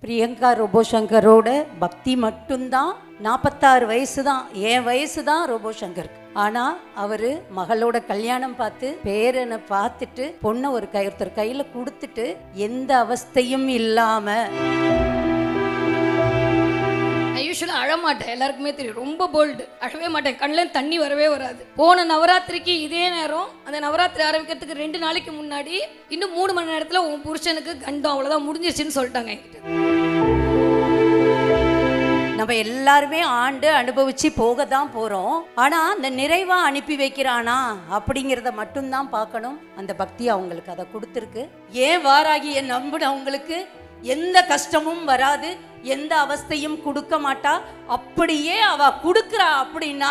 Priyanka robot சங்கரோட பக்தி மட்டும்தான் 46 வயசு தான், என் வயசு தான் ரோபோ சங்கருக்கு. ஆனா அவரு மகளோட கல்யாணம் பார்த்து பேரனை பார்த்துட்டு பொண்ணை ஒருத்தர் கையில கொடுத்துட்டு எந்த அவஸ்தையும் இல்லாம. யூஸ்வலாக அழமாட்டேன், எல்லாருக்குமே தெரியும். ரொம்ப போல்டு, அழவே மாட்டேன், கண்ணில் தண்ணி வரவே வராது. போன நவராத்திரிக்கு இதே நேரம், அந்த நவராத்திரி ஆரம்பிக்கிறதுக்கு 2 நாளைக்கு முன்னாடி இன்னும் 3 மணி நேரத்தில் உன் புருஷனுக்கு கண்டம் அவ்வளோதான் முடிஞ்சிருச்சுன்னு சொல்லிட்டாங்க என்கிட்ட. நம்ம எல்லாருமே ஆண்டு அனுபவிச்சு போக தான் போறோம். ஆனா அந்த நிறைவா அனுப்பி வைக்கிறானா அப்படிங்கிறத மட்டும்தான் பார்க்கணும். அந்த பக்தி அவங்களுக்கு அதை கொடுத்துருக்கு. ஏன் வாராகிய நம்பினவங்களுக்கு எந்த கஷ்டமும் வராது, எந்த அவஸ்தையும் கொடுக்க மாட்டா. அப்படியே அவ கொடுக்குறா அப்படின்னா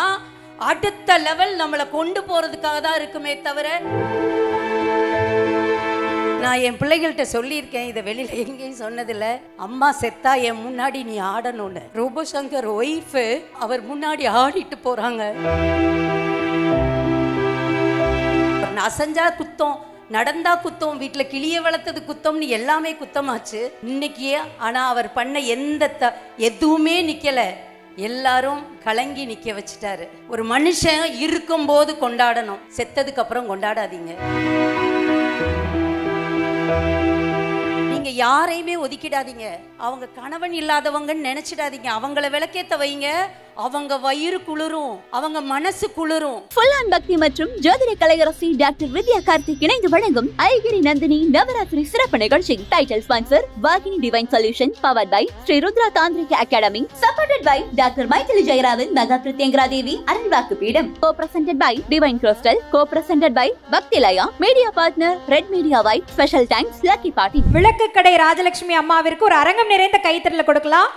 அடுத்த லெவல் நம்மளை கொண்டு போறதுக்காக தான் இருக்குமே தவிர. நான் என் பிள்ளைகள்கிட்ட சொல்லியிருக்கேன், இதை வெளியில எங்கேயும் சொன்னதில்ல. அம்மா செத்தா என் முன்னாடி நீ ஆடணும்னு. ரோபோ சங்கர் ஒய்ஃப் அவர் முன்னாடி ஆடிட்டு போறாங்க. அசஞ்சா குத்தம், நடந்தா குத்தம், வீட்டில் கிளிய வளர்த்தது குத்தம்னு எல்லாமே குத்தமாச்சு இன்னைக்கு. ஆனால் அவர் பண்ண எதுவுமே நிற்கல, எல்லாரும் கலங்கி நிற்க வச்சுட்டாரு. ஒரு மனுஷன் இருக்கும்போது கொண்டாடணும், செத்ததுக்கு அப்புறம் கொண்டாடாதீங்க. நீங்க யாரையுமே ஒதுக்கிடாதீங்க. அவங்க கணவன் இல்லாதவங்கன்னு நினைச்சிடாதீங்க. அவங்கள விளக்கேத்த வைங்க, அவங்க வயிறு குளிரும், அவங்க மனசு குளிரும். ஃபுல் ஆன் பக்தி மற்றும் ஜோதிட கலையரசி டாக்டர் வித்யா கார்த்திக் இணைந்து வழங்கும் ஐகிரி நந்தினி நவராத்திரி சிறப்பு நிகழ்ச்சி. Title sponsor Vahini divine solution, powered by Sri Rudra Tantrika academy, supported by doctor Mythili Jayaraman, mega Prathyangira Devi Arulvakku Peedam, co presented by divine crystal, co presented by Bhaktilaya, media partner red media white, special thanks lucky party. விளக்கு கடை ராஜலட்சுமி அம்மாவிற்கு ஒரு அரங்கம் நிறைந்த கைத்தறல கொடுக்கலாம்.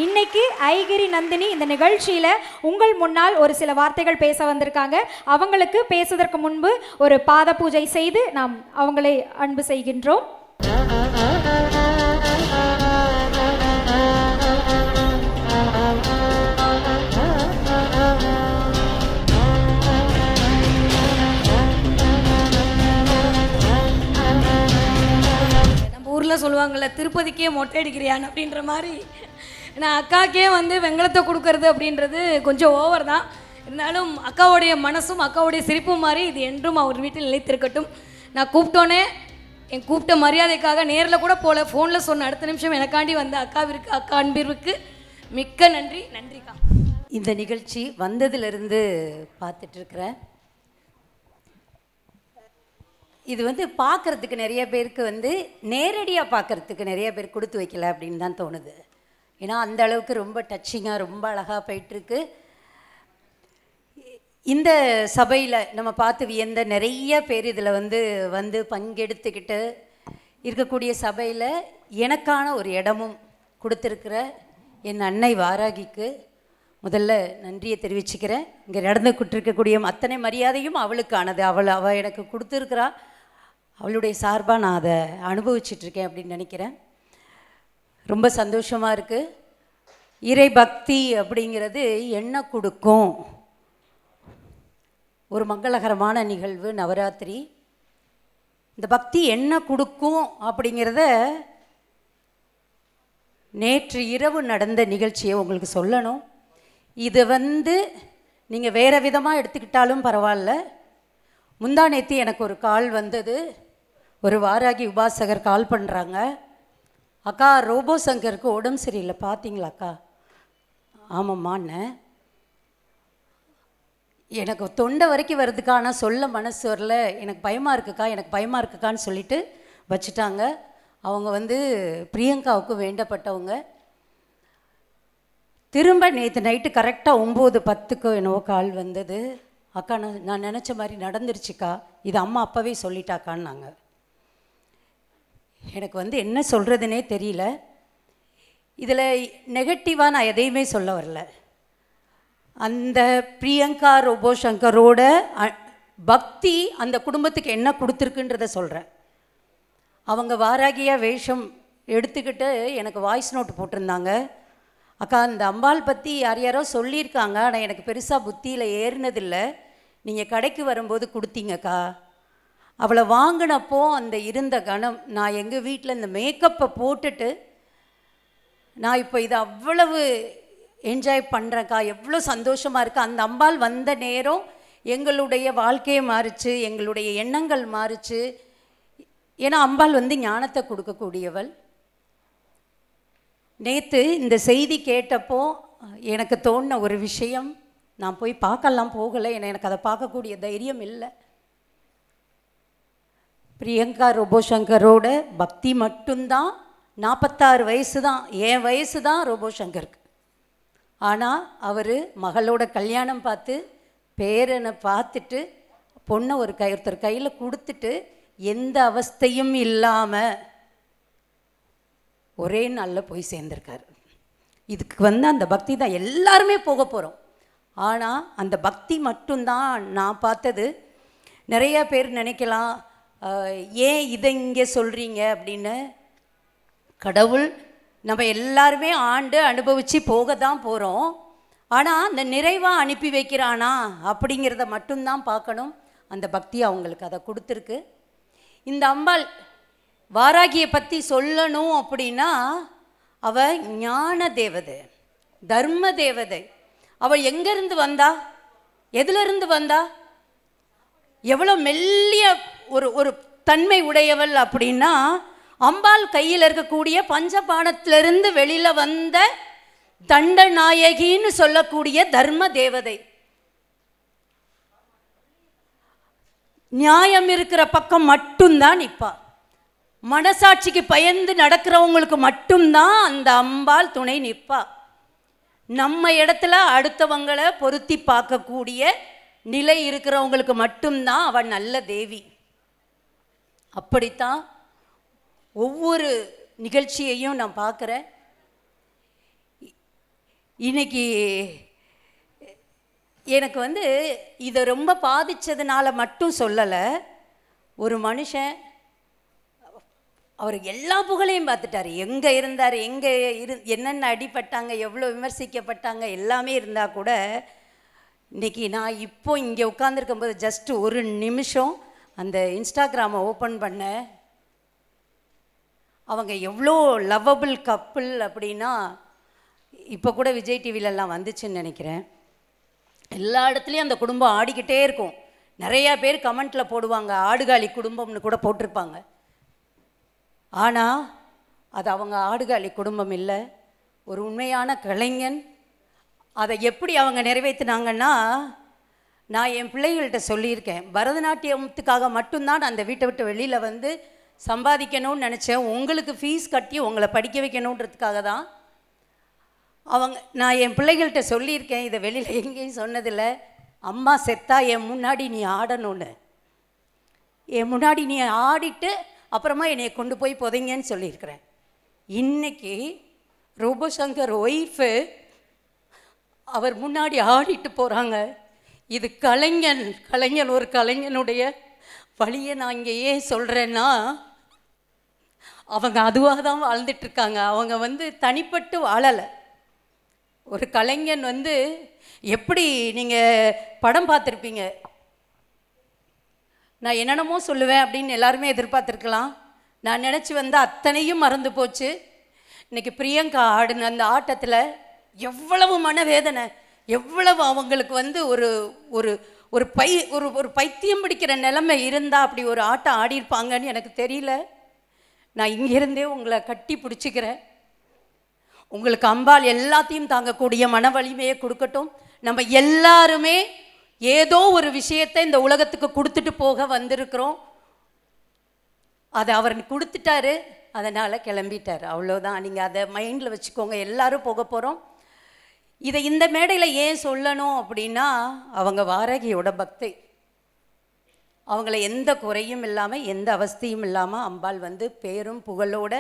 இன்னைக்கு ஐகிரி நந்தினி இந்த நிகழ்ச்சியில உங்கள் முன்னால் ஒரு சில வார்த்தைகள் பேச வந்திருக்காங்க. அவங்களுக்கு பேசுவதற்கு முன்பு ஒரு பாத பூஜை செய்து நாம் அவங்களை அன்பு செய்கின்றோம். நம்ம ஊரில் சொல்லுவாங்கள்ல, திருப்பதிக்கே மொட்டை அடிக்கிறியான் அப்படின்ற மாதிரி நான் அக்காக்கே வந்து வெங்கலத்தை கொடுக்கறது அப்படின்றது கொஞ்சம் ஓவர் தான். இருந்தாலும் அக்காவுடைய மனசும் அக்காவுடைய சிரிப்பும் மாதிரி இது என்றும் அவர் வீட்டில் நிலைத்திருக்கட்டும். நான் கூப்பிட்டோன்னே என் கூப்பிட்ட மரியாதைக்காக நேரில் கூட போல, ஃபோனில் சொன்ன அடுத்த நிமிஷம் எனக்காண்டி வந்த அக்கா அன்பிற்கு மிக்க நன்றி. நன்றிக்கா. இந்த நிகழ்ச்சி வந்ததுலேருந்து பார்த்துட்ருக்குறேன். இது வந்து பார்க்குறதுக்கு நிறைய பேருக்கு நேரடியாக பார்க்குறதுக்கு நிறைய பேர் கொடுத்து வைக்கல அப்படின்னு தான் தோணுது. ஏன்னா அந்த அளவுக்கு ரொம்ப டச்சிங்காக ரொம்ப அழகாக போயிட்டுருக்கு. இந்த சபையில் நம்ம பார்த்து வியந்த நிறைய பேர் இதில் வந்து பங்கெடுத்துக்கிட்டு இருக்கக்கூடிய சபையில் எனக்கான ஒரு இடமும் கொடுத்துருக்கிற என் அன்னை வாராகிக்கு முதல்ல நன்றியை தெரிவிச்சுக்கிறேன். இங்கே நடந்துக்கிட்டு இருக்கக்கூடிய அத்தனை மரியாதையும் அவளுக்கானது. அவள் எனக்கு கொடுத்துருக்குறா. அவளுடைய சார்பாக நான் அதை அனுபவிச்சிட்ருக்கேன் அப்படின்னு நினைக்கிறேன். ரொம்ப சந்தோஷமாக இருக்குது. இறை பக்தி அப்படிங்கிறது என்ன கொடுக்கும்? ஒரு மங்களகரமான நிகழ்வு நவராத்திரி. இந்த பக்தி என்ன கொடுக்கும் அப்படிங்கிறத நேற்று இரவு நடந்த நிகழ்ச்சியை உங்களுக்கு சொல்லணும். இதை நீங்கள் வேறு விதமாக எடுத்துக்கிட்டாலும் பரவாயில்ல. முந்தா நேற்று எனக்கு ஒரு கால் வந்தது. ஒரு வாராகி உபாசகர் கால் பண்ணுறாங்க. அக்கா, ரோபோ சங்கருக்கு உடம்பு சரியில்லை பார்த்தீங்களாக்கா? ஆமாம்மான்னு. எனக்கு தொண்டை வரைக்கும் வருதுக்கா, ஆனால் சொல்ல மனசு வரல, எனக்கு பயமாக இருக்குக்கான்னு சொல்லிட்டு வச்சுட்டாங்க. அவங்க பிரியங்காவுக்கு வேண்டப்பட்டவங்க. திரும்ப நேற்று நைட்டு கரெக்டாக 9:10 என்னவோ கால் வந்தது. அக்கா, நான் நினச்ச மாதிரி நடந்துருச்சுக்கா, இது அம்மா அப்போவே சொல்லிட்டாக்கான்னாங்க. எனக்கு என்ன சொல்கிறதுனே தெரியல. இதில் நெகட்டிவாக நான் எதையுமே சொல்ல வரல. அந்த பிரியங்கா ரோபோ சங்கரோட பக்தி அந்த குடும்பத்துக்கு என்ன கொடுத்துருக்குன்றத சொல்கிறேன். அவங்க வாராகியாக வேஷம் எடுத்துக்கிட்டு எனக்கு வாய்ஸ் நோட்டு போட்டிருந்தாங்க. அக்கா, அந்த அம்பாள் பற்றி யாரோ சொல்லியிருக்காங்க, ஆனால் எனக்கு பெருசாக புத்தியில் ஏறினதில்லை. நீங்கள் கடைக்கு வரும்போது கொடுத்தீங்கக்கா. அவளை வாங்கினப்போ அந்த இருந்த கணம், நான் எங்கள் வீட்டில் இந்த மேக்கப்பை போட்டுட்டு நான் இப்போ இதை அவ்வளவு என்ஜாய் பண்ணுறேன்க்கா, எவ்வளோ சந்தோஷமாக இருக்குது. அந்த அம்பாள் வந்த நேரம் எங்களுடைய வாழ்க்கையை மாறிச்சு, எங்களுடைய எண்ணங்கள் மாறிச்சு. ஏன்னா அம்பாள் வந்து ஞானத்தை கொடுக்கக்கூடியவள். நேற்று இந்த செய்தி கேட்டப்போ எனக்கு தோணின ஒரு விஷயம், நான் போய் பார்க்கலாம் போகலை, எனக்கு அதை பார்க்கக்கூடிய தைரியம் இல்லை. பிரியங்கா ரோபோசங்கரோட பக்தி மட்டும்தான், 46 வயசு தான், என் வயசு தான் ரோபோசங்கருக்கு. ஆனால் அவர் மகளோட கல்யாணம் பார்த்து பேரனை பார்த்துட்டு பொண்ணை ஒருத்தர் கையில் கொடுத்துட்டு எந்த அவஸ்தையும் இல்லாமல் ஒரே நாளில் போய் சேர்ந்துருக்காரு. இதுக்கு வந்து அந்த பக்தி தான், எல்லாருமே போக போகிறோம். ஆனால் அந்த பக்தி மட்டும்தான் நான் பார்த்தது. நிறைய பேர் நினைக்கலாம், ஏன் இதை இங்கே சொல்கிறீங்க அப்படின்னு. கடவுள் நம்ம எல்லாருமே ஆண்டு அனுபவித்து போக தான் போகிறோம். ஆனால் அந்த நிறைவாக அனுப்பி வைக்கிறானா அப்படிங்கிறத மட்டும்தான் பார்க்கணும். அந்த பக்தி அவங்களுக்கு அதை கொடுத்துருக்கு. இந்த அம்பாள் வாராகியை பற்றி சொல்லணும் அப்படின்னா, அவள் ஞான தேவதை, தர்ம தேவதை. அவள் எங்கேருந்து வந்தா, எதிலிருந்து வந்தா, எவ்வளோ மெல்லிய ஒரு தன்மை உடையவள் அப்படின்னா, அம்பாள் கையில் இருக்கக்கூடிய பஞ்சபாணத்திலிருந்து வெளியில் வந்த தண்டநாயகின்னு சொல்லக்கூடிய தர்ம தேவதை. நியாயம் இருக்கிற பக்கம் மட்டும்தான் நிற்பா. மனசாட்சிக்கு பயந்து நடக்கிறவங்களுக்கு மட்டும்தான் அந்த அம்பாள் துணை நிற்பா. நம்ம இடத்துல அடுத்தவங்களை பொருத்தி பார்க்கக்கூடிய நிலை இருக்கிறவங்களுக்கு மட்டும்தான் அவள் நல்ல தேவி. அப்படித்தான் ஒவ்வொரு நிகழ்ச்சியையும் நான் பார்க்குறேன். இன்னைக்கு எனக்கு வந்து இதை ரொம்ப பாதித்ததுனால மட்டும் சொல்லலை. ஒரு மனுஷன் அவர் எல்லா புகழையும் பார்த்துட்டார். எங்கே இருந்தார், எங்கே என்னென்ன அடிப்பட்டாங்க, எவ்வளோ விமர்சிக்கப்பட்டாங்க, எல்லாமே இருந்தால் கூட இன்றைக்கி நான் இப்போ இங்கே உட்காந்துருக்கும்போது ஜஸ்ட் ஒரு நிமிஷம் அந்த இன்ஸ்டாகிராமை ஓப்பன் பண்ணேன். அவங்க எவ்வளோ லவ்வபிள் கப்புள் அப்படின்னா, இப்போ கூட விஜய் டிவிலெல்லாம் வந்துச்சுன்னு நினைக்கிறேன். எல்லா இடத்துலையும் அந்த குடும்பம் ஆடிக்கிட்டே இருக்கும். நிறையா பேர் கமெண்ட்டில் போடுவாங்க, ஆடுகாலி குடும்பம்னு கூட போட்டிருப்பாங்க. ஆனால் அது அவங்க ஆடுகாலி குடும்பம் இல்லை, ஒரு உண்மையான கலைஞன். அதை எப்படி அவங்க நிறைவேற்றினாங்கன்னா, நான் என் பிள்ளைகள்கிட்ட சொல்லியிருக்கேன், பரதநாட்டியத்துக்காக மட்டும்தான் நான் அந்த வீட்டை விட்டு வெளியில் வந்து சம்பாதிக்கணும்னு நினச்சேன். உங்களுக்கு ஃபீஸ் கட்டி உங்களை படிக்க வைக்கணுன்றதுக்காக தான். நான் என் பிள்ளைகள்கிட்ட சொல்லியிருக்கேன், இதை வெளியில் எங்கேயும் சொன்னதில்லை. அம்மா செத்தா என் முன்னாடி நீ ஆடணும்னு, என் முன்னாடி நீ ஆடிட்டு அப்புறமா என்னை கொண்டு போய் புதைங்கன்னு சொல்லியிருக்கிறேன். இன்றைக்கி ரோபோசங்கர் ஒய்ஃபு அவர் முன்னாடி ஆடிட்டு போகிறாங்க. இது கலைஞன் ஒரு கலைஞனுடைய வழியை நான் இங்கே ஏன் சொல்கிறேன்னா, அவங்க அதுவாக தான் வாழ்ந்துட்டுருக்காங்க. அவங்க வந்து தனிப்பட்டு வாழலை. ஒரு கலைஞன் வந்து எப்படி நீங்கள் படம் பார்த்துருப்பீங்க, நான் என்னென்னமோ சொல்லுவேன் அப்படின்னு எல்லாருமே எதிர்பார்த்துருக்கலாம். நான் நினச்சி வந்த அத்தனையும் மறந்து போச்சு. இன்றைக்கி பிரியங்கா ஆடின அந்த ஆட்டத்தில் எவ்வளவு மனவேதனை, எவ்வளவு அவங்களுக்கு வந்து ஒரு ஒரு ஒரு ஒரு பைத்தியம் பிடிக்கிற நிலைமை இருந்தால் அப்படி ஒரு ஆட்டம் ஆடியிருப்பாங்கன்னு எனக்கு தெரியல. நான் இங்கேருந்தே உங்களை கட்டி பிடிச்சிக்கிறேன். உங்களுக்கு அம்பாள் எல்லாத்தையும் தாங்கக்கூடிய மன வலிமையை கொடுக்கட்டும். நம்ம எல்லாருமே ஏதோ ஒரு விஷயத்தை இந்த உலகத்துக்கு கொடுத்துட்டு போக வந்திருக்கிறோம். அதை அவர் கொடுத்துட்டாரு, அதனால் கிளம்பிட்டார், அவ்வளோதான். நீங்கள் அதை மைண்டில் வச்சுக்கோங்க. எல்லாரும் போக போகிறோம். இதை இந்த மேடையில் ஏன் சொல்லணும் அப்படின்னா, அவங்க வாராகியோட பக்தை. அவங்கள எந்த குறையும் இல்லாமல், எந்த அவஸ்தையும் இல்லாமல் அம்பாள் வந்து பேரும் புகழோட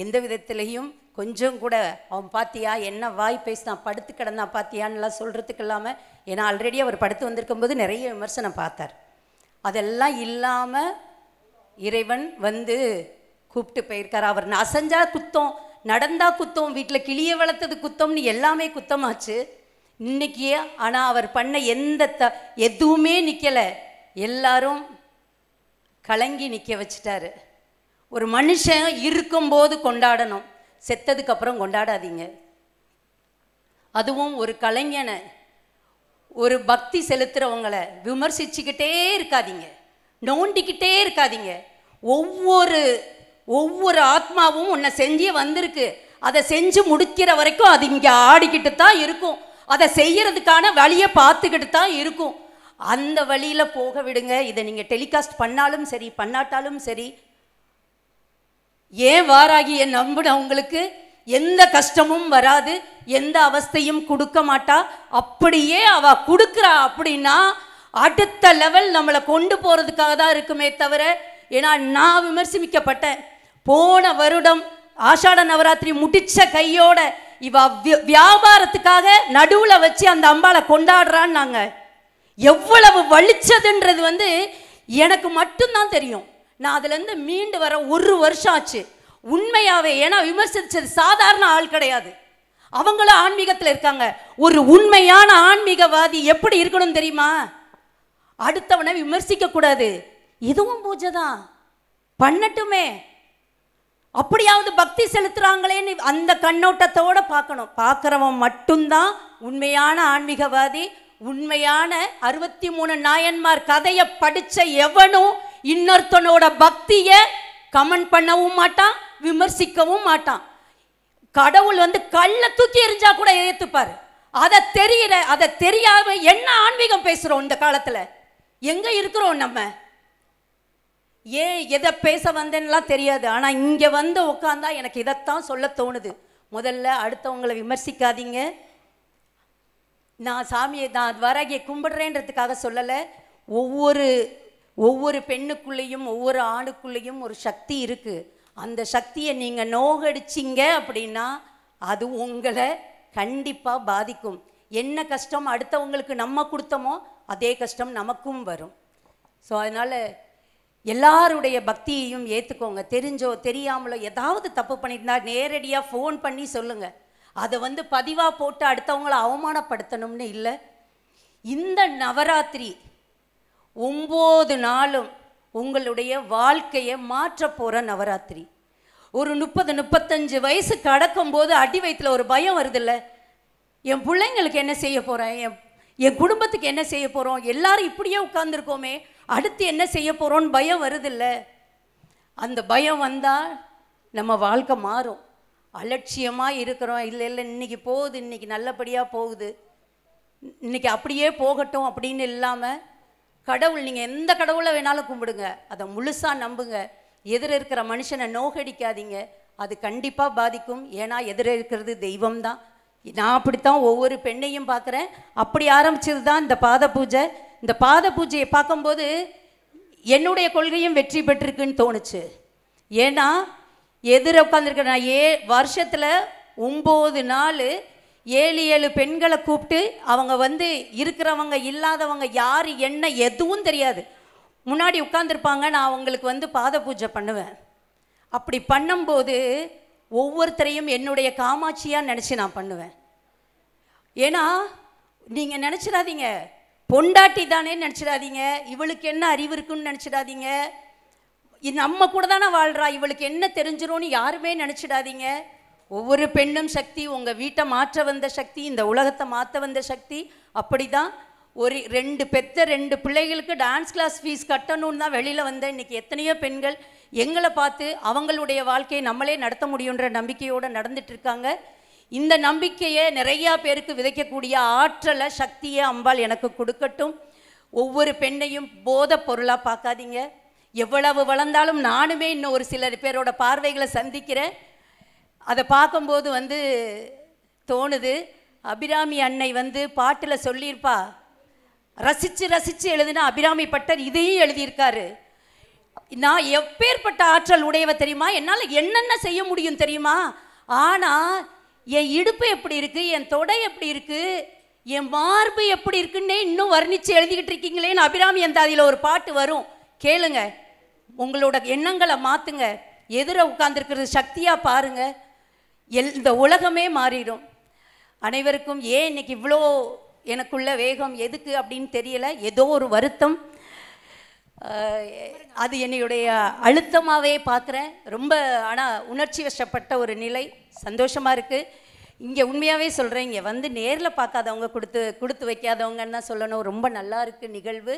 எந்த விதத்துலேயும் கொஞ்சம் கூட அவன் பாத்தியா என்ன வாய் பேசினா, படுத்து கிடந்தா பாத்தியான்லாம் சொல்கிறதுக்கு இல்லாமல், ஏன்னா ஆல்ரெடி அவர் படுத்து வந்திருக்கும்போது நிறைய விமர்சனம் பார்த்தார். அதெல்லாம் இல்லாமல் இறைவன் வந்து கூப்பிட்டு போயிருக்கார். அவர் அசைஞ்சா குத்தம், நடந்தா குத்தம், வீட்டில் கிளியை வளர்த்தது குத்தம்னு எல்லாமே குத்தமாச்சு இன்னைக்கு. ஆனால் அவர் பண்ண எதுவுமே நிற்கலை. எல்லாரும் கலங்கி நிற்க வச்சிட்டாரு. ஒரு மனுஷன் இருக்கும்போது கொண்டாடணும், செத்ததுக்கு அப்புறம் கொண்டாடாதீங்க. அதுவும் ஒரு கலைஞனை, ஒரு பக்தி செலுத்துறவங்களை விமர்சிச்சுக்கிட்டே இருக்காதீங்க, நோண்டிக்கிட்டே இருக்காதீங்க. ஒவ்வொரு ஆத்மாவும் உன்னை செஞ்சே வந்திருக்கு, அதை செஞ்சு முடிக்கிற வரைக்கும் அது இங்கே ஆடிக்கிட்டு தான் இருக்கும், அதை செய்யறதுக்கான வழியை பார்த்துக்கிட்டு தான் இருக்கும். அந்த வழியில் போக விடுங்க. இதை நீங்கள் டெலிகாஸ்ட் பண்ணாலும் சரி பண்ணாட்டாலும் சரி, ஏன் வாராகிய நம்பினவங்களுக்கு எந்த கஷ்டமும் வராது, எந்த அவஸ்தையும் கொடுக்க மாட்டா. அப்படியே அவ கொடுக்குறா அப்படின்னா அடுத்த லெவல் நம்மளை கொண்டு போகிறதுக்காக தான் இருக்குமே தவிர. ஏன்னா நான் விமர்சிக்கப்பட்டேன். போன வருடம் ஆஷாட நவராத்திரி முடிச்ச கையோட இவ வியாபாரத்துக்காக நடுவில் வச்சு அந்த அம்பாளை கொண்டாடுறான்னாங்க. எவ்வளவு வலிச்சதுன்றது எனக்கு மட்டும்தான் தெரியும். நான் அதுலேருந்து மீண்டு வர 1 வருஷம் ஆச்சு உண்மையாவே. ஏன்னா விமர்சிச்சது சாதாரண ஆள் கிடையாது, அவங்களும் ஆன்மீகத்தில் இருக்காங்க. ஒரு உண்மையான ஆன்மீகவாதி எப்படி இருக்கணும் தெரியுமா? அடுத்தவனை விமர்சிக்க கூடாது. இதுவும் பூஜை தான், பண்ணட்டுமே, அப்படியாவது பக்தி செலுத்துறாங்களேன்னு அந்த கண்ணோட்டத்தோட பார்க்கணும். பார்க்குறவன் மட்டும்தான் உண்மையான ஆன்மீகவாதி. உண்மையான 63 நாயன்மார் கதையை படித்த எவனும் இன்னொருத்தனோட பக்தியை கமெண்ட் பண்ணவும் மாட்டான், விமர்சிக்கவும் மாட்டான். கடவுள் கல்லை தூக்கி எறிஞ்சா கூட ஏற்றுப்பார். அதை தெரியாம என்ன ஆன்மீகம் பேசுகிறோம் இந்த காலத்தில்? எங்கே இருக்கிறோம் நம்ம? ஏன் எதை பேச வந்தேன்னுலாம் தெரியாது. ஆனால் இங்கே உட்காந்தா எனக்கு இதைத்தான் சொல்ல தோணுது. முதல்ல அடுத்தவங்களை விமர்சிக்காதீங்க. நான் சாமியை நான் வராகியை கும்பிடுறேன்றதுக்காக சொல்லலை. ஒவ்வொரு பெண்ணுக்குள்ளேயும் ஒவ்வொரு ஆணுக்குள்ளேயும் ஒரு சக்தி இருக்குது. அந்த சக்தியை நீங்கள் நோகடிச்சிங்க அப்படின்னா அது உங்களை கண்டிப்பாக பாதிக்கும். என்ன கஷ்டம் அடுத்தவங்களுக்கு நம்ம கொடுத்தோமோ அதே கஷ்டம் நமக்கும் வரும். ஸோ அதனால் எல்லாருடைய பக்தியையும் ஏற்றுக்கோங்க. தெரிஞ்சோ தெரியாமலோ ஏதாவது தப்பு பண்ணியிருந்தா நேரடியாக ஃபோன் பண்ணி சொல்லுங்கள். அதை பதிவாக போட்டு அடுத்தவங்களை அவமானப்படுத்தணும்னு இல்லை. இந்த நவராத்திரி 9 நாளும் உங்களுடைய வாழ்க்கையை மாற்ற போகிற நவராத்திரி. ஒரு 30-35 வயசு கடக்கும்போது அடி வயிற்றில் ஒரு பயம் வருதில்ல, என் பிள்ளைங்களுக்கு என்ன செய்ய போகிறேன், என் குடும்பத்துக்கு என்ன செய்ய போகிறோம், எல்லாரும் இப்படியே உட்கார்ந்துருக்கோமே, அடுத்து என்ன செய்ய போகிறோன்னு பயம் வருதில்ல. அந்த பயம் வந்தால் நம்ம வாழ்க்கை மாறும். அலட்சியமாக இருக்கிறோம், இல்லை இன்றைக்கி போகுது, இன்றைக்கி நல்லபடியாக போகுது, இன்றைக்கி அப்படியே போகட்டும் அப்படின்னு இல்லாமல், கடவுள் நீங்கள் எந்த கடவுளை வேணாலும் கும்பிடுங்க, அதை முழுசாக நம்புங்க. எதிர இருக்கிற மனுஷனை நோகடிக்காதீங்க, அது கண்டிப்பாக பாதிக்கும். ஏன்னா எதிர இருக்கிறது தெய்வம் தான். நான் அப்படித்தான் ஒவ்வொரு பெண்ணையும் பார்க்குறேன். அப்படி ஆரம்பிச்சது தான் இந்த பாத பூஜை. இந்த பாத பூஜையை பார்க்கும்போது என்னுடைய கொள்கையும் வெற்றி பெற்றிருக்குன்னு தோணுச்சு. ஏன்னா எதிர உட்காந்துருக்க நான் வருஷத்தில் 9 நாள் 7 பெண்களை கூப்பிட்டு அவங்க இருக்கிறவங்க இல்லாதவங்க யார் என்ன எதுவும் தெரியாது, முன்னாடி உட்காந்துருப்பாங்க. நான் அவங்களுக்கு பாத பூஜை பண்ணுவேன். அப்படி பண்ணும்போது ஒவ்வொருத்தரையும் என்னுடைய காமாட்சியாக நினச்சி நான் பண்ணுவேன். ஏன்னா நீங்கள் நினச்சிடாதீங்க பொண்டாட்டி தானே நினச்சிடாதீங்க, இவளுக்கு என்ன அறிவு இருக்குன்னு நினச்சிடாதீங்க, நம்ம கூட தானே வாழ்கிறா, இவளுக்கு என்ன தெரிஞ்சிரும்னு யாருமே நினச்சிடாதீங்க. ஒவ்வொரு பெண்ணும் சக்தி, உங்கள் வீட்டை மாற்ற வந்த சக்தி, இந்த உலகத்தை மாற்ற வந்த சக்தி. அப்படி தான் ஒரு 2 பிள்ளைகளுக்கு டான்ஸ் கிளாஸ் ஃபீஸ் கட்டணும்னு தான் வெளியில் வந்தேன். இன்றைக்கி எத்தனையோ பெண்கள் எங்களை பார்த்து அவங்களுடைய வாழ்க்கையை நம்மளே நடத்த முடியுன்ற நம்பிக்கையோடு நடந்துட்டுருக்காங்க. இந்த நம்பிக்கையை நிறையா பேருக்கு விதைக்கக்கூடிய ஆற்றலை சக்தியை அம்பாள் எனக்கு கொடுக்கட்டும். ஒவ்வொரு பெண்ணையும் போதை பொருளாக பார்க்காதீங்க. எவ்வளவு வளர்ந்தாலும் நானுமே இன்னும் ஒரு சில பேரோட பார்வைகளை சந்திக்கிறேன். அதை பார்க்கும்போது தோணுது, அபிராமி அன்னை பாட்டில் சொல்லியிருப்பா, ரசித்து ரசித்து எழுதினா அபிராமி பட்டர் இதையும் எழுதியிருக்காரு. நான் எப்பேற்பட்ட ஆற்றல் உடையவ தெரியுமா, என்னால் என்னென்ன செய்ய முடியும் தெரியுமா, ஆனால் என் இடுப்பு எப்படி இருக்குது, என் தொடை எப்படி இருக்குது, என் மார்பு எப்படி இருக்குன்னே இன்னும் வர்ணித்து எழுதிக்கிட்டு இருக்கீங்களேன்னு அபிராமி அந்த அதில் ஒரு பாட்டு வரும், கேளுங்க. உங்களோட எண்ணங்களை மாற்றுங்க. எதிர உட்கார்ந்துருக்கிறது சக்தியாக பாருங்கள், இந்த உலகமே மாறிடும். அனைவருக்கும் ஏன் இன்னைக்கு இவ்வளோ எனக்குள்ள வேகம் எதுக்கு அப்படின்னு தெரியல, ஏதோ ஒரு வருத்தம். அது என்னுடைய அழுத்தமாகவே பார்க்குறேன். ரொம்ப ஆனால் உணர்ச்சி வசப்பட்ட ஒரு நிலை. சந்தோஷமாக இருக்குது. இங்கே உண்மையாகவே சொல்கிறேன், இங்கே வந்து நேரில் பார்க்காதவங்க கொடுத்து வைக்காதவங்கன்னு தான் சொல்லணும். ரொம்ப நல்லா இருக்குது நிகழ்வு.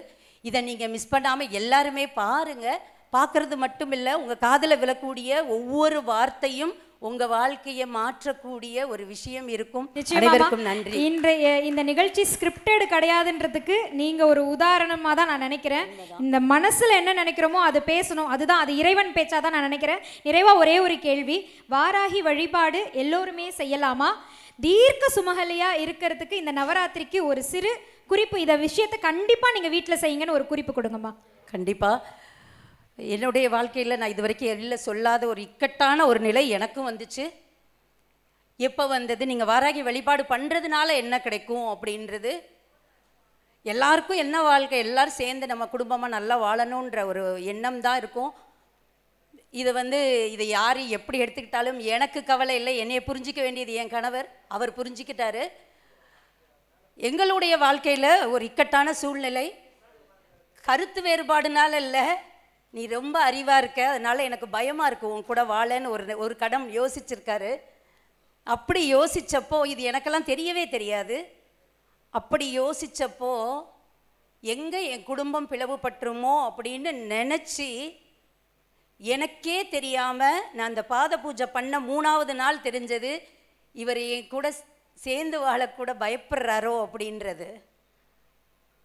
இதை நீங்கள் மிஸ் பண்ணாமல் எல்லாருமே பாருங்கள். பார்க்குறது மட்டும் இல்லை, உங்கள் காதில் விழக்கூடிய ஒவ்வொரு வார்த்தையும் உங்கள் வாழ்க்கையை மாற்றக்கூடிய ஒரு விஷயம் இருக்கும். அனைவருக்கும் நன்றி. இன்றைய இந்த நிகழ்ச்சி ஸ்கிரிப்டட் கிடையாதுன்றதுக்கு நீங்கள் ஒரு உதாரணமாக தான் நான் நினைக்கிறேன். இந்த மனசில் என்ன நினைக்கிறோமோ அது பேசணும், அதுதான் அது இறைவன் பேச்சாக தான் நான் நினைக்கிறேன். நிறைவாக ஒரே ஒரு கேள்வி, வாராகி வழிபாடு எல்லோருமே செய்யலாமா? தீர்க்க சுமகலியாக இருக்கிறதுக்கு இந்த நவராத்திரிக்கு ஒரு சிறு குறிப்பு, இதை விஷயத்தை கண்டிப்பாக நீங்கள் வீட்டில் செய்யுங்கன்னு ஒரு குறிப்பு கொடுங்கம்மா. கண்டிப்பாக. என்னுடைய வாழ்க்கையில் நான் இது வரைக்கும் எல்லாம் சொல்லாத ஒரு இக்கட்டான ஒரு நிலை எனக்கும் வந்துச்சு. எப்போ வந்தது? நீங்கள் வாராகி வழிபாடு பண்ணுறதுனால என்ன கிடைக்கும் அப்படின்றது. எல்லாருக்கும் என்ன வாழ்க்கை, எல்லோரும் சேர்ந்து நம்ம குடும்பமாக நல்லா வாழணுன்ற ஒரு எண்ணம் தான் இருக்கும். இதை யார் எப்படி எடுத்துக்கிட்டாலும் எனக்கு கவலை இல்லை. என்னையை புரிஞ்சிக்க வேண்டியது என் கணவர், அவர் புரிஞ்சிக்கிட்டாரு. எங்களுடைய வாழ்க்கையில் ஒரு இக்கட்டான சூழ்நிலை, கருத்து வேறுபாடுனால இல்லை, நீ ரொம்ப அறிவாக இருக்க, அதனால் எனக்கு பயமாக இருக்குது உன் கூட வாழன்னு ஒரு கடம் யோசிச்சிருக்காரு. அப்படி யோசித்தப்போ, இது எனக்கெல்லாம் தெரியவே தெரியாது, அப்படி யோசித்தப்போ எங்கே என் குடும்பம் பிளவுபட்டுருமோ அப்படின்னு நினச்சி, எனக்கே தெரியாமல் நான் அந்த பாத பூஜை பண்ண 3வது நாள் தெரிஞ்சது இவர் என் கூட சேர்ந்து வாழக்கூட பயப்படுறாரோ அப்படின்றது.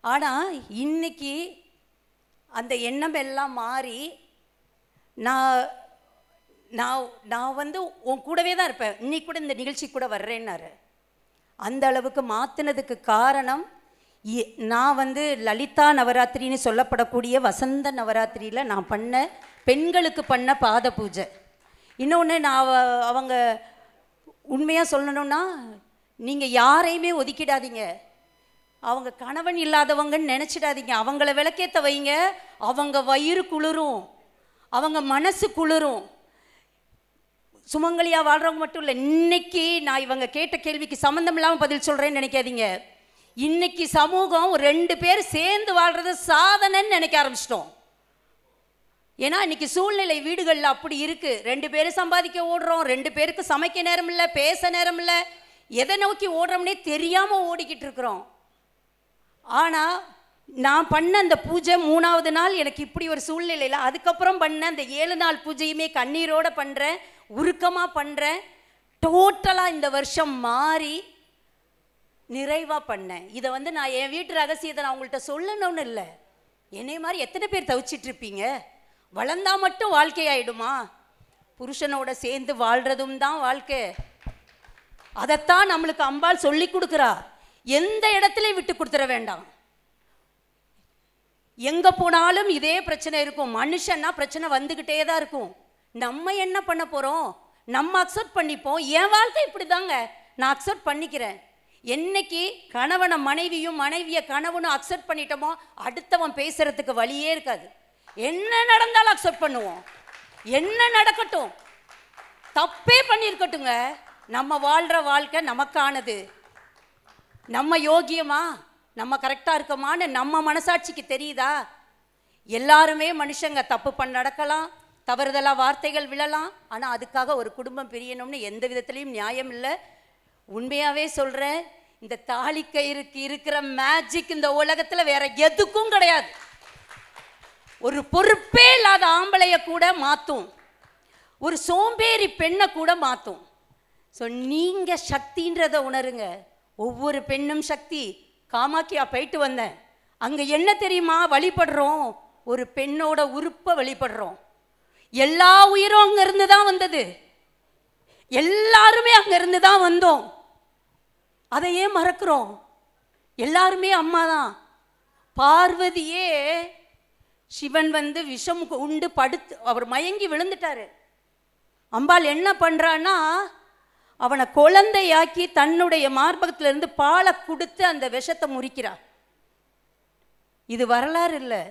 ஆனால் இன்னைக்கு அந்த எண்ணம் எல்லாம் மாறி நான் வந்து உன் கூடவே தான் இருப்பேன், இன்னைக்கு கூட இந்த நிகழ்ச்சி கூட வர்றேன்னாரு. அந்த அளவுக்கு மாற்றினதுக்கு காரணம், நான் வந்து லலிதா நவராத்திரின்னு சொல்லப்படக்கூடிய வசந்த நவராத்திரியில் நான் பண்ண பெண்களுக்கு பண்ண பாத பூஜை. இன்னொன்று, அவங்க உண்மையாக சொல்லணும்னா, நீங்கள் யாரையுமே ஒதுக்கிடாதீங்க, அவங்க கணவன் இல்லாதவங்கன்னு நினச்சிடாதீங்க. அவங்கள விளக்கேற்ற வைங்க, அவங்க வயிறு குளிரும், அவங்க மனசு குளிரும். சுமங்கலியாக வாழ்கிறவங்க மட்டும் இல்லை, இன்னைக்கு நான் இவங்க கேட்ட கேள்விக்கு சம்மந்தம் இல்லாமல் பதில் சொல்கிறேன்னு நினைக்காதீங்க. இன்னைக்கு சமூகம் ஒரு 2 பேர் சேர்ந்து வாழ்கிறது சாதனைன்னு நினைக்க ஆரம்பிச்சிட்டோம். ஏன்னா இன்னைக்கு சூழ்நிலை வீடுகளில் அப்படி இருக்குது. 2 பேரும் சம்பாதிக்க ஓடுறோம், 2 பேருக்கு சமைக்க நேரம் இல்லை, பேச நேரம் இல்லை, எதை நோக்கி ஓடுறோம்னே தெரியாமல் ஓடிக்கிட்டு இருக்கிறோம். ஆனால் நான் பண்ண அந்த பூஜை 3வது நாள் எனக்கு இப்படி ஒரு சூழ்நிலையில், அதுக்கப்புறம் பண்ண அந்த 7 நாள் பூஜையுமே கண்ணீரோடு பண்ணுறேன், உருக்கமாக பண்ணுறேன். டோட்டலாக இந்த வருஷம் மாறி நிறைவாக பண்ணேன். இதை வந்து நான் என் வீட்டு ரகசியத்தை நான் உங்கள்கிட்ட சொல்லணும்னு இல்லை. என்னை மாதிரி எத்தனை பேர் தவிச்சிட்ருப்பீங்க? வளர்ந்தா மட்டும் வாழ்க்கையாயிடுமா? புருஷனோட சேர்ந்து வாழ்கிறதும் தான் வாழ்க்கை. அதைத்தான் நம்மளுக்கு அம்பாள் சொல்லி கொடுக்குறா. எந்த இடத்துலையும் விட்டு கொடுத்துட வேண்டாம். எங்கே போனாலும் இதே பிரச்சனை இருக்கும். மனுஷன்னா பிரச்சனை வந்துக்கிட்டே தான் இருக்கும். நம்ம என்ன பண்ண போகிறோம்? நம்ம அக்செப்ட் பண்ணிப்போம். என் வாழ்க்கை இப்படி தாங்க, நான் அக்செப்ட் பண்ணிக்கிறேன். என்னைக்கு கணவனை மனைவியும் மனைவியை கணவனும் அக்செப்ட் பண்ணிட்டோமோ, அடுத்தவன் பேசுறதுக்கு வழியே இருக்காது. என்ன நடந்தாலும் அக்செப்ட் பண்ணுவோம். என்ன நடக்கட்டும், தப்பே பண்ணியிருக்கட்டுங்க, நம்ம வாழ்கிற வாழ்க்கை நமக்கானது. நம்ம யோகியமா, நம்ம கரெக்டாக இருக்கோமான்னு நம்ம மனசாட்சிக்கு தெரியுதா? எல்லாருமே மனுஷங்க, தப்பு பண்ண நடக்கலாம், தவறுதலாக வார்த்தைகள் விழலாம். ஆனால் அதுக்காக ஒரு குடும்பம் பிரியணும்னு எந்த விதத்துலேயும் நியாயம் இல்லை. உண்மையாகவே சொல்கிறேன், இந்த தாலி கயிறுக்கு இருக்கிற மேஜிக் இந்த உலகத்தில் வேற எதுக்கும் கிடையாது. ஒரு பொறுப்பே இல்லாத ஆம்பளைய கூட மாற்றும், ஒரு சோம்பேறி பெண்ணை கூட மாற்றும். ஸோ நீங்கள் சக்தின்றதை உணருங்க. ஒவ்வொரு பெண்ணும் சக்தி. காமாக்கியா போயிட்டு வந்தேன், அங்கே என்ன தெரியுமா வழிபடுறோம்? ஒரு பெண்ணோட உறுப்பை வழிபடுறோம். எல்லா உயிரும் அங்கேருந்து தான் வந்தது, எல்லாருமே அங்கேருந்து தான் வந்தோம். அதை ஏன் மறக்கிறோம்? எல்லாருமே அம்மா தான். பார்வதியே சிவன் வந்து விஷம் உண்டு படுத்து அவர் மயங்கி விழுந்துட்டாரு. அம்பாள் என்ன பண்ணுறான்னா, அவனை குழந்தையாக்கி தன்னுடைய மார்பகத்திலிருந்து பாலை கொடுத்து அந்த விஷத்தை முறிக்கிறார். இது வரலாறு இல்லை,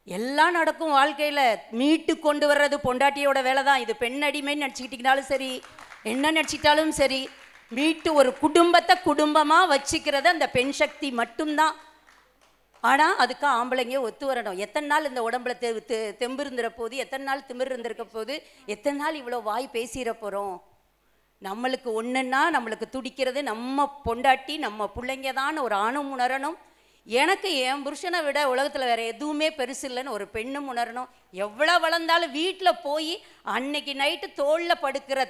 எல்லாம் நடக்கும் வாழ்க்கையில். மீட்டு கொண்டு வர்றது பொண்டாட்டியோட வேலை தான். இது பெண் அடிமைன்னு நடிச்சுக்கிட்டிங்கனாலும் சரி, என்ன நடிச்சிட்டாலும் சரி, மீட்டு ஒரு குடும்பத்தை குடும்பமாக வச்சுக்கிறது அந்த பெண் சக்தி மட்டும்தான். ஆனால் அதுக்கு ஆம்பளைங்க ஒத்து வரணும். எத்தனை நாள் இந்த உடம்புல தெம்பு இருந்துற போது, எத்தனை நாள் திமிர் இருந்திருக்க போது, எத்தனை நாள் இவ்வளோ வாய் பேசிட போகிறோம். நம்மளுக்கு ஒன்றுன்னா நம்மளுக்கு துடிக்கிறது நம்ம பொண்டாட்டி நம்ம பிள்ளைங்க தான் ஒரு ஆணும் உணரணும். எனக்கு என் புருஷனை விட உலகத்தில் வேறு எதுவுமே பெருசு இல்லைன்னு ஒரு பெண்ணும் உணரணும். எவ்வளோ வளர்ந்தாலும் வீட்டில் போய் அன்னைக்கு நைட்டு தோளில் படுக்கிற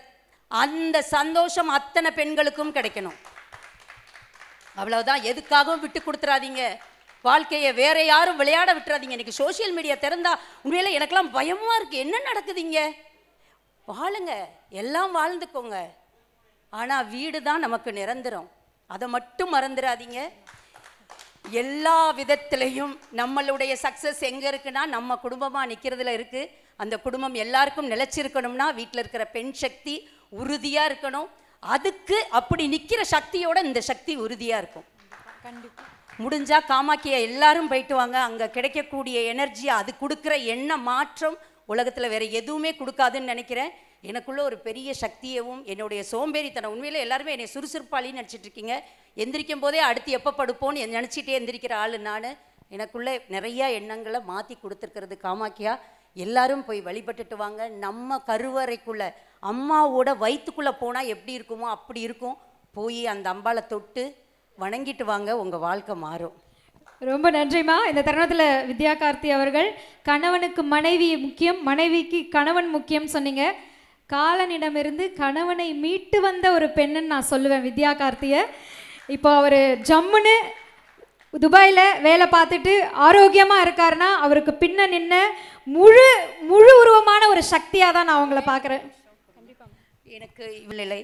அந்த சந்தோஷம் அத்தனை பெண்களுக்கும் கிடைக்கணும். அவ்வளவுதான். எதுக்காகவும் விட்டு கொடுத்துறாதீங்க. வாழ்க்கையை வேற யாரும் விளையாட விட்டுறாதீங்க. இன்னைக்கு சோசியல் மீடியா திறந்தா உண்மையில எனக்கெல்லாம் பயமா இருக்கு. என்ன நடக்குதுங்க? வாழுங்க, எல்லாம் வாழ்ந்துக்கோங்க. ஆனா வீடு தான் நமக்கு நிரந்தரம். அதை மட்டும் மறந்துடாதீங்க. எல்லா விதத்திலையும் நம்மளுடைய சக்சஸ் எங்க இருக்குன்னா நம்ம குடும்பமா நிக்கிறதுல இருக்கு. அந்த குடும்பம் எல்லாருக்கும் நிலைச்சிருக்கணும்னா வீட்டில் இருக்கிற பெண் சக்தி உறுதியா இருக்கணும். அதுக்கு அப்படி நிக்கிற சக்தியோட இந்த சக்தி உறுதியா இருக்கும். கண்டிப்பா. முடிஞ்சா காமாக்கியா எல்லாரும் போயிட்டு வாங்க. அங்க கிடைக்கக்கூடிய எனர்ஜி, அது கொடுக்குற எண்ண மாற்றம் உலகத்துல வேற எதுவுமே கொடுக்காதுன்னு நினைக்கிறேன். எனக்குள்ள ஒரு பெரிய சக்தியவும் என்னுடைய சோம்பேறித்தனம், உண்மையில எல்லாருமே என்னை சுறுசுறுப்பாளின்னு நினச்சிட்டு இருக்கீங்க. எந்திரிக்கும் போதே அடுத்து எப்போ படுப்போன்னு நினச்சிட்டே எந்திரிக்கிற ஆள் நான். எனக்குள்ள நிறைய எண்ணங்களை மாற்றி கொடுத்துருக்கிறது காமாக்கியா. எல்லாரும் போய் வழிபட்டுட்டு வாங்க. நம்ம கருவறைக்குள்ள அம்மாவோட வயிற்றுக்குள்ளே போனால் எப்படி இருக்குமோ அப்படி இருக்கும். போய் அந்த அம்பாளை தொட்டு வணங்கிட்டு வாங்க, உங்கள் வாழ்க்கை மாறும். ரொம்ப நன்றிம்மா. இந்த தருணத்தில் வித்யா கார்த்தி அவர்கள் கணவனுக்கு மனைவி முக்கியம், மனைவிக்கு கணவன் முக்கியம் சொன்னீங்க. காலனிடமிருந்து கணவனை மீட்டு வந்த ஒரு பெண்ணுன்னு நான் சொல்லுவேன் வித்யா கார்த்தியை. இப்போ அவர் ஜம்முன்னு துபாயில் வேலை பார்த்துட்டு ஆரோக்கியமாக இருக்காருன்னா அவருக்கு பின்ன நின்ன முழு உருவமான ஒரு சக்தியாக தான் நான் அவங்கள பார்க்குறேன். எனக்கு இவளை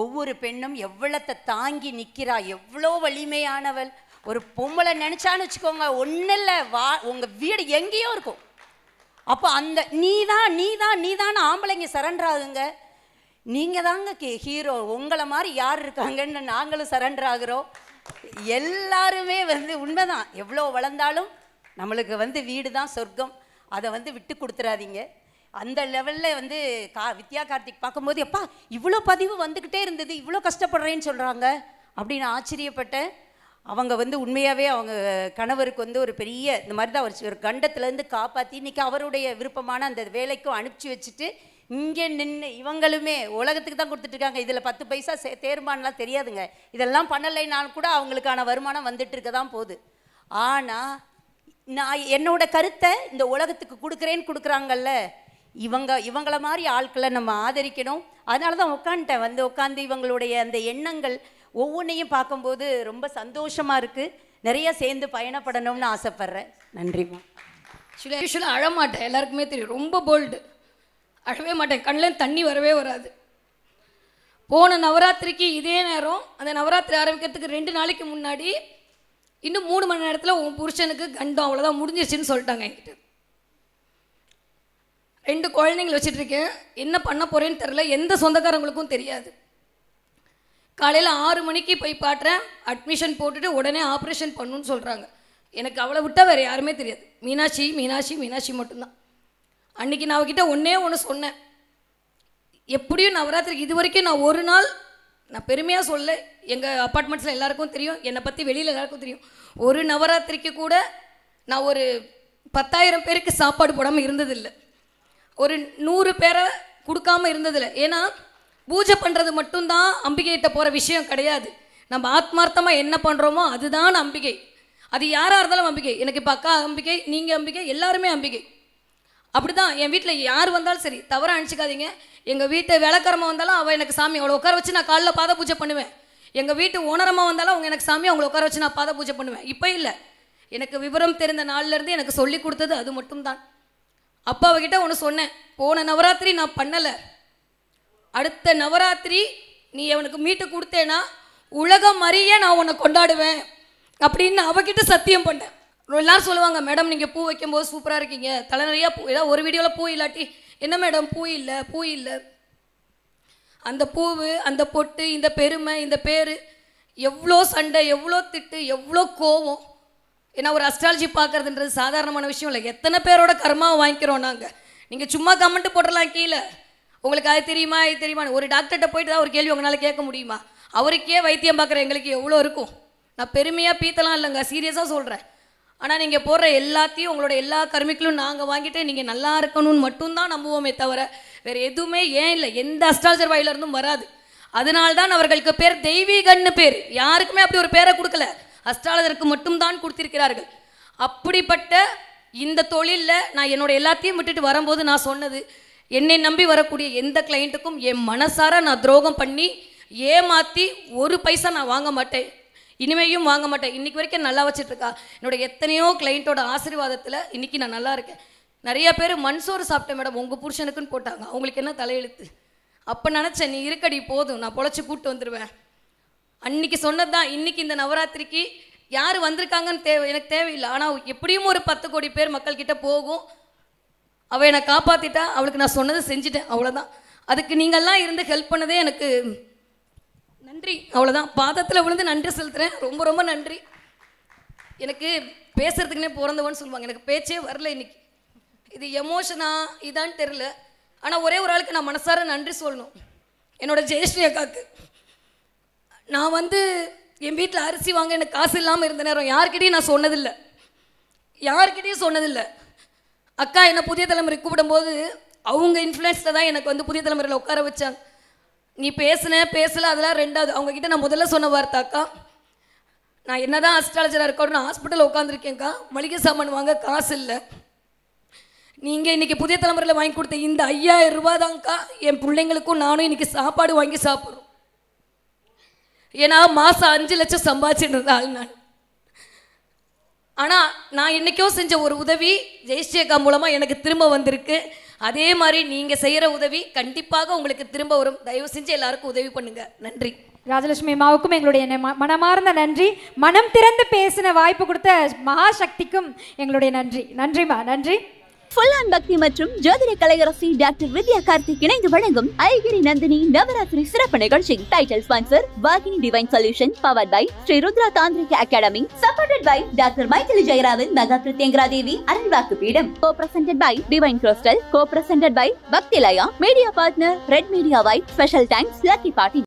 ஒவ்வொரு பெண்ணும் எவ்வளத்தை தாங்கி நிற்கிறா, எவ்வளோ வலிமையானவள். ஒரு பொம்பளை நினச்சான்னு வச்சுக்கோங்க, ஒன்றும் இல்லை, உங்கள் வீடு எங்கேயோ இருக்கும். அப்போ அந்த நீதான் ஆம்பளைங்க சரண்டர் ஆகுங்க. நீங்கள் தாங்க ஹீரோ. உங்களை மாதிரி யார் இருக்காங்கன்னு நாங்களும் சரண்டர் ஆகுறோம். எல்லாருமே உண்மைதான். எவ்வளோ வளர்ந்தாலும் நம்மளுக்கு வீடு தான் சொர்க்கம். அதை விட்டு கொடுத்துறாதீங்க. அந்த லெவலில் வித்யா கார்த்திக் பார்க்கும்போது எப்பா இவ்வளோ பதிவு வந்துக்கிட்டே இருந்தது, இவ்வளோ கஷ்டப்படுறேன்னு சொல்கிறாங்க அப்படின்னு ஆச்சரியப்பட்டேன். அவங்க உண்மையாகவே அவங்க கணவருக்கு ஒரு பெரிய இந்த மாதிரி தான் ஒரு கண்டத்துலேருந்து காப்பாற்றி இன்றைக்கி அவருடைய விருப்பமான அந்த வேலைக்கும் அனுப்பிச்சி வச்சுட்டு இங்கே நின்று இவங்களுமே உலகத்துக்கு தான் கொடுத்துட்ருக்காங்க. இதில் 10 பைசா தேர்மானலாம் தெரியாதுங்க. இதெல்லாம் பண்ணலைனாலும் கூட அவங்களுக்கான வருமானம் வந்துட்டு இருக்க தான் போகுது. ஆனால் நான் என்னோட கருத்தை இந்த உலகத்துக்கு கொடுக்குறாங்கல்ல, இவங்கள மாதிரி ஆட்களை நம்ம ஆதரிக்கணும். அதனால தான் உட்காந்துட்டேன். உட்காந்து இவங்களுடைய அந்த எண்ணங்கள் ஒவ்வொன்றையும் பார்க்கும்போது ரொம்ப சந்தோஷமாக இருக்குது. நிறைய சேர்ந்து பயணப்படணும்னு ஆசைப்பட்றேன். நன்றிம்மா. யூஸ்வலாக அழமாட்டேன், எல்லாருக்குமே தெரியும். ரொம்ப போல்டு, அழவே மாட்டேன். கண்ணில் தண்ணி வரவே வராது. போன நவராத்திரிக்கு இதே நேரம், அந்த நவராத்திரி ஆரம்பிக்கிறதுக்கு 2 நாளைக்கு முன்னாடி இன்னும் 3 மணி நேரத்தில் உன் புருஷனுக்கு கண்டம் அவ்வளோதான் முடிஞ்சிருச்சுன்னு சொல்லிட்டாங்க என்கிட்ட. 2 குழந்தைங்களை வச்சுட்ருக்கேன். என்ன பண்ண போகிறேன்னு தெரில. எந்த சொந்தக்காரங்களுக்கும் தெரியாது. காலையில் 6 மணிக்கு போய் பாட்டுறேன். அட்மிஷன் போட்டுட்டு உடனே ஆப்ரேஷன் பண்ணணுன்னு சொல்கிறாங்க. எனக்கு அவளை விட்டால் வேறு யாருமே தெரியாது. மீனாட்சி மட்டும்தான். அன்றைக்கி நான் அவகிட்ட ஒன்று சொன்னேன். எப்படியும் நவராத்திரிக்கு இது வரைக்கும் நான் ஒரு நாள், நான் பெருமையாக சொல்ல, எங்கள் அப்பார்ட்மெண்ட்ஸில் எல்லாருக்கும் தெரியும், என்னை பற்றி வெளியில் எல்லாருக்கும் தெரியும், ஒரு நவராத்திரிக்கு கூட நான் ஒரு 10,000 பேருக்கு சாப்பாடு போடாமல் இருந்ததில்லை, ஒரு 100 பேரை கொடுக்காமல் இருந்ததில்லை. ஏன்னா பூஜை பண்ணுறது மட்டும்தான் அம்பிகைகிட்ட போகிற விஷயம் கிடையாது. நம்ம ஆத்மார்த்தமாக என்ன பண்ணுறோமோ அதுதான் அம்பிகை. அது யாராக இருந்தாலும் அம்பிகை. எனக்கு இப்போ அக்கா அம்பிகை, நீங்கள் அம்பிகை, எல்லாருமே அம்பிகை. அப்படி தான் என் வீட்டில் யார் வந்தாலும் சரி, தவறாக அனுப்பிச்சிக்காதீங்க. எங்கள் வீட்டு விளக்கரமாக வந்தாலும் அவள் எனக்கு சாமி, அவளை உட்கார வச்சு நான் காலைல பாத பூஜை பண்ணுவேன். எங்கள் வீட்டு ஓனரமாக வந்தாலும் அவங்க எனக்கு சாமி, அவங்கள உட்கார வச்சு நான் பாத பூஜை பண்ணுவேன். இப்போ இல்லை, எனக்கு விவரம் தெரிந்த நாள்லேருந்து எனக்கு சொல்லி கொடுத்தது அது மட்டும்தான். அப்பா அவகிட்ட ஒன்று சொன்னேன், போன நவராத்திரி நான் பண்ணலை, அடுத்த நவராத்திரி நீ அவனுக்கு மீட்டு கொடுத்தேன்னா உலகம் அறிய நான் உன்னை கொண்டாடுவேன் அப்படின்னு அவகிட்ட சத்தியம் பண்ணேன். எல்லாரும் சொல்லுவாங்க, மேடம் நீங்கள் பூ வைக்கும்போது சூப்பராக இருக்கீங்க, தலை நிறையா பூ, ஏதாவது ஒரு வீடியோவில் பூ இல்லாட்டி என்ன மேடம் பூ இல்லை. அந்த பூவு, அந்த பொட்டு, இந்த பெருமை, இந்த பேர், எவ்வளோ சண்டை, எவ்வளோ திட்டு, எவ்வளோ கோவம். ஏன்னா ஒரு அஸ்ட்ராலஜி பார்க்குறதுன்றது சாதாரணமான விஷயம் இல்லை. எத்தனை பேரோட கர்மாவை வாங்கிக்கிறோம் நாங்கள். நீங்கள் சும்மா கமெண்ட் போட்டுடலாம் கீழே, உங்களுக்கு அது தெரியுமா இது தெரியுமா. ஒரு டாக்டர்கிட்ட போயிட்டு தான் ஒரு கேள்வி உங்களால் கேட்க முடியுமா? அவருக்கே வைத்தியம் பார்க்குற எங்களுக்கு எவ்வளோ இருக்கும். நான் பெருமையாக பீத்தலாம் இல்லைங்க, சீரியஸாக சொல்கிறேன். ஆனால் நீங்கள் போடுற எல்லாத்தையும் உங்களோட எல்லா கருமிகளும் நாங்கள் வாங்கிட்டு நீங்கள் நல்லா இருக்கணும்னு மட்டும்தான் நம்புவோமே தவிர வேறு எதுவுமே ஏன் இல்லை, எந்த அஸ்ட்ராலஜர் வாயிலிருந்தும் வராது. அதனால்தான் அவர்களுக்கு பேர் தெய்வீகன்னு பேர். யாருக்குமே அப்படி ஒரு பேரை கொடுக்கல, அஸ்ட்ராலஜருக்கு மட்டும்தான் கொடுத்திருக்கிறார்கள். அப்படிப்பட்ட இந்த தொழிலில் நான் என்னோட எல்லாத்தையும் விட்டுட்டு வரும்போது நான் சொன்னது, என்னை நம்பி வரக்கூடிய எந்த கிளைண்ட்டுக்கும் என் மனசார நான் துரோகம் பண்ணி ஏமாற்றி ஒரு பைசா நான் வாங்க மாட்டேன், இனிமேயும் வாங்க மாட்டேன். இன்றைக்கி வரைக்கும் நல்லா வச்சுட்ருக்கா. என்னோட எத்தனையோ கிளைண்ட்டோட ஆசீர்வாதத்தில் இன்றைக்கி நான் நல்லா இருக்கேன். நிறைய பேர் மண்சோறு சாப்பிட்டேன் மேடம் உங்கள் புருஷனுக்குன்னு போட்டாங்க, அவங்களுக்கு என்ன தலையெழுத்து. அப்போ நினச்சேன் நீ இருக்கடி போதும், நான் பொழைச்சி கூப்பிட்டு வந்துடுவேன். அன்றைக்கி சொன்னது தான். இன்றைக்கி இந்த நவராத்திரிக்கு யார் வந்திருக்காங்கன்னு எனக்கு தேவையில்லை. ஆனால் எப்படியும் ஒரு 10 கோடி பேர் மக்கள்கிட்ட போகும். அவள் என்னை காப்பாற்றிட்டா, அவளுக்கு நான் சொன்னதை செஞ்சுட்டேன், அவ்வளோதான். அதுக்கு நீங்கள்லாம் இருந்து ஹெல்ப் பண்ணதே எனக்கு நன்றி, அவ்வளோதான். பாதத்தில் விழுந்து நன்றி செலுத்துகிறேன். ரொம்ப ரொம்ப நன்றி. எனக்கு பேசுகிறதுக்குன்னே பிறந்தவன்னு சொல்லுவாங்க, எனக்கு பேச்சே வரல இன்னைக்கு. இது எமோஷனா இதான்னு தெரில. ஆனால் ஒரே ஒரு ஆளுக்கு நான் மனசார நன்றி சொல்லணும், என்னோடய ஜெயஸ்ரீ அக்காவுக்கு. நான் என் வீட்டில் அரிசி வாங்க எனக்கு காசு இல்லாமல் இருந்த நேரம் யார்கிட்டையும் நான் சொன்னதில்லை. அக்கா என்னை புதிய தலைமுறை கூப்பிடும்போது அவங்க இன்ஃப்ளூயன்ஸில் தான் எனக்கு புதிய தலைமுறையில் உட்கார வச்சாங்க. நீ பேசல அதெல்லாம் ரெண்டாவது. அவங்கக்கிட்ட நான் முதல்ல சொன்ன வார்த்தை, அக்கா நான் என்ன தான் அஸ்ட்ராலஜராக இருக்கணும், நான் ஹாஸ்பிட்டலில் உட்காந்துருக்கேன்க்கா, மளிகை சாமான் வாங்க காசு இல்லை. நீங்கள் இன்றைக்கி புதிய தலைமுறையில் வாங்கி கொடுத்த இந்த 5000 ரூபா தான்க்கா என் பிள்ளைங்களுக்கும் நானும் இன்றைக்கி சாப்பாடு வாங்கி சாப்பிட்றோம். ஏன்னா மாதம் 5 லட்சம் சம்பாதிச்சுட்டு இருந்தாள் நான். ஆனால் நான் என்றைக்கோ செஞ்ச ஒரு உதவி ஜெயஸ்ரீ அக்கா மூலமாக எனக்கு திரும்ப வந்திருக்கு. அதே மாதிரி நீங்கள் செய்கிற உதவி கண்டிப்பாக உங்களுக்கு திரும்ப வரும். தயவு செஞ்சு எல்லாருக்கும் உதவி பண்ணுங்க. நன்றி. ராஜலட்சுமி அம்மாவுக்கும் எங்களுடைய மனமார்ந்த நன்றி. மனம் திறந்து பேசின வாய்ப்பு கொடுத்த மகாசக்திக்கும் எங்களுடைய நன்றி. நன்றிமா, நன்றி. ஃபுல் ஆன் பக்தி மற்றும் ஜோதிட கலையரசி டாக்டர் வித்யா கார்த்திக் இணைந்து வழங்கும் ஐகிரி நந்தினி நவராத்திரி சிறப்பு நிகழ்ச்சி. Title sponsor Vahini divine solution, powered by Sri Rudra Tantrika academy, supported by doctor Mythili Jayaraman, mega Prathyangira Devi Arulvakku Peedam, co-presented by divine crystal, co-presented by Bhaktilaya, media partner red media white, special thanks lucky party.